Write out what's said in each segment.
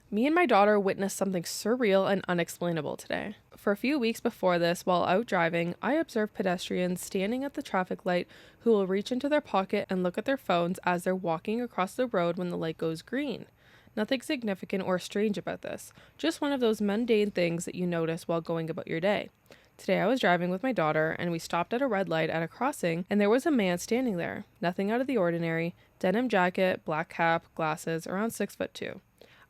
Me and my daughter witnessed something surreal and unexplainable today. For a few weeks before this, while out driving, I observed pedestrians standing at the traffic light who will reach into their pocket and look at their phones as they're walking across the road when the light goes green. Nothing significant or strange about this, just one of those mundane things that you notice while going about your day. Today I was driving with my daughter and we stopped at a red light at a crossing and there was a man standing there. Nothing out of the ordinary, denim jacket, black cap, glasses, around 6'2".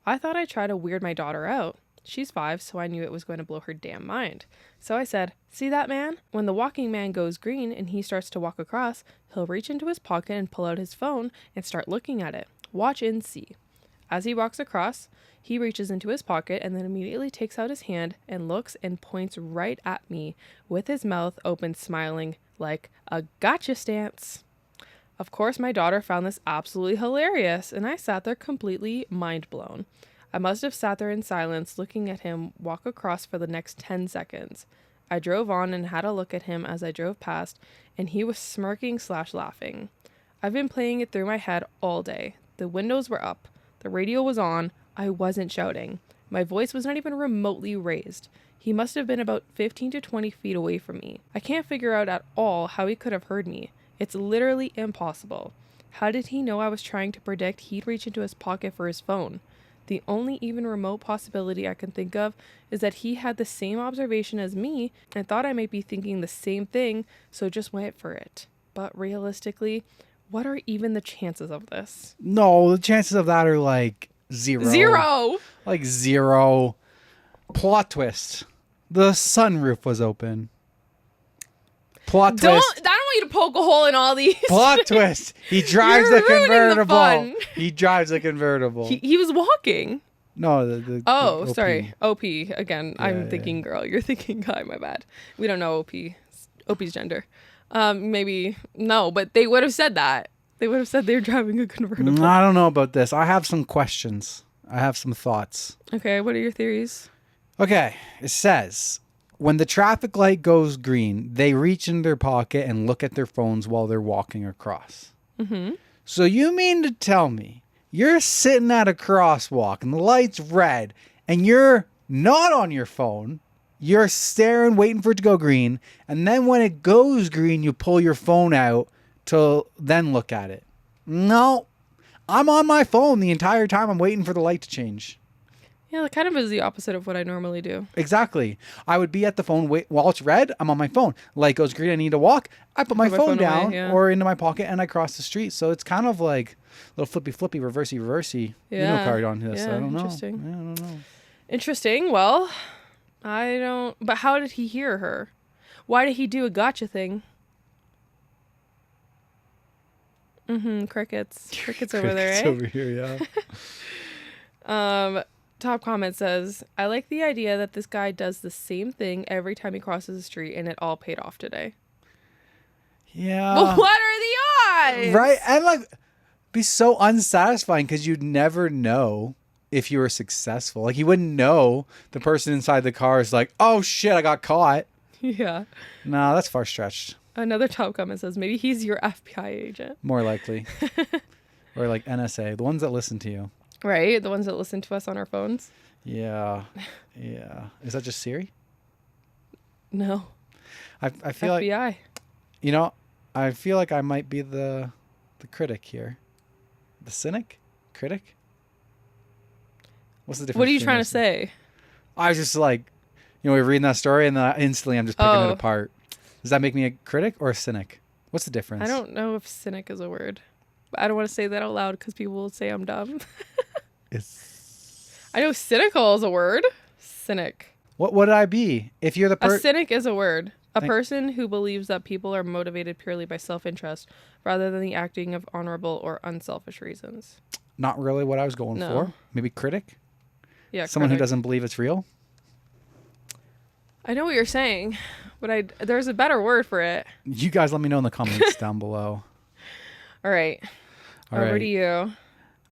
I thought I'd try to weird my daughter out. She's 5, so I knew it was going to blow her damn mind. So I said, "See that man? When the walking man goes green and he starts to walk across, he'll reach into his pocket and pull out his phone and start looking at it. Watch and see." As he walks across, he reaches into his pocket and then immediately takes out his hand and looks and points right at me with his mouth open, smiling like a gotcha stance. Of course, my daughter found this absolutely hilarious, and I sat there completely mind blown. I must have sat there in silence, looking at him walk across for the next 10 seconds. I drove on and had a look at him as I drove past, and he was smirking/laughing. I've been playing it through my head all day. The windows were up. The radio was on. I wasn't shouting. My voice was not even remotely raised. He must have been about 15 to 20 feet away from me. I can't figure out at all how he could have heard me. It's literally impossible. How did he know I was trying to predict he'd reach into his pocket for his phone? The only even remote possibility I can think of is that he had the same observation as me and thought I might be thinking the same thing, so just went for it. But realistically, what are even the chances of this? No, the chances of that are like zero. Zero! Like zero. Plot twist. The sunroof was open. Plot twist. I don't want you to poke a hole in all these. Plot twist. He drives You're the ruining the convertible. fun. He drives a convertible. He was walking. No, the OP. Sorry. OP. Again, I'm thinking girl. You're thinking guy. My bad. We don't know OP. OP's gender. Maybe. No, but they would have said that. They would have said they're driving a convertible. I don't know about this. I have some questions. I have some thoughts. Okay, what are your theories? Okay, it says, when the traffic light goes green, they reach in their pocket and look at their phones while they're walking across. Mm-hmm. So you mean to tell me you're sitting at a crosswalk and the light's red and you're not on your phone, you're staring, waiting for it to go green, and then when it goes green, you pull your phone out to then look at it? No, I'm on my phone the entire time I'm waiting for the light to change. Yeah, that kind of is the opposite of what I normally do. Exactly. I would be at the phone while it's red. I'm on my phone. Light goes green. I need to walk. I put my phone down or into my pocket and I cross the street. So it's kind of like a little flippy, reversey. Yeah. You know, carried on to this. Yeah, I don't know. interesting. I don't know. Interesting. Well, I don't. But how did he hear her? Why did he do a gotcha thing? Crickets. Crickets over there, eh? Over here, yeah. Top comment says, "I like the idea that this guy does the same thing every time he crosses the street and it all paid off today." Yeah. But what are the odds? Right. And like, be so unsatisfying because you'd never know if you were successful. Like, you wouldn't know the person inside the car is like, "Oh shit, I got caught." Yeah. No, that's far stretched. Another top comment says, "Maybe he's your FBI agent." More likely. Or like NSA, the ones that listen to you. Right? The ones that listen to us on our phones? Yeah. Yeah. Is that just Siri? No. I feel FBI. like, you know, I feel like I might be the critic here. The cynic? Critic? What's the difference? What are you trying to say? I was just like, you know, we're reading that story and then instantly I'm just picking it apart. Does that make me a critic or a cynic? What's the difference? I don't know if cynic is a word. But I don't want to say that out loud because people will say I'm dumb. I know cynical is a word. Cynic. What would I be if you're the A cynic is a word. A person who believes that people are motivated purely by self-interest rather than the acting of honorable or unselfish reasons. Not really what I was going for. Maybe critic? Yeah, someone who doesn't believe it's real? I know what you're saying, but there's a better word for it. You guys let me know in the comments down below. All right. Over to you.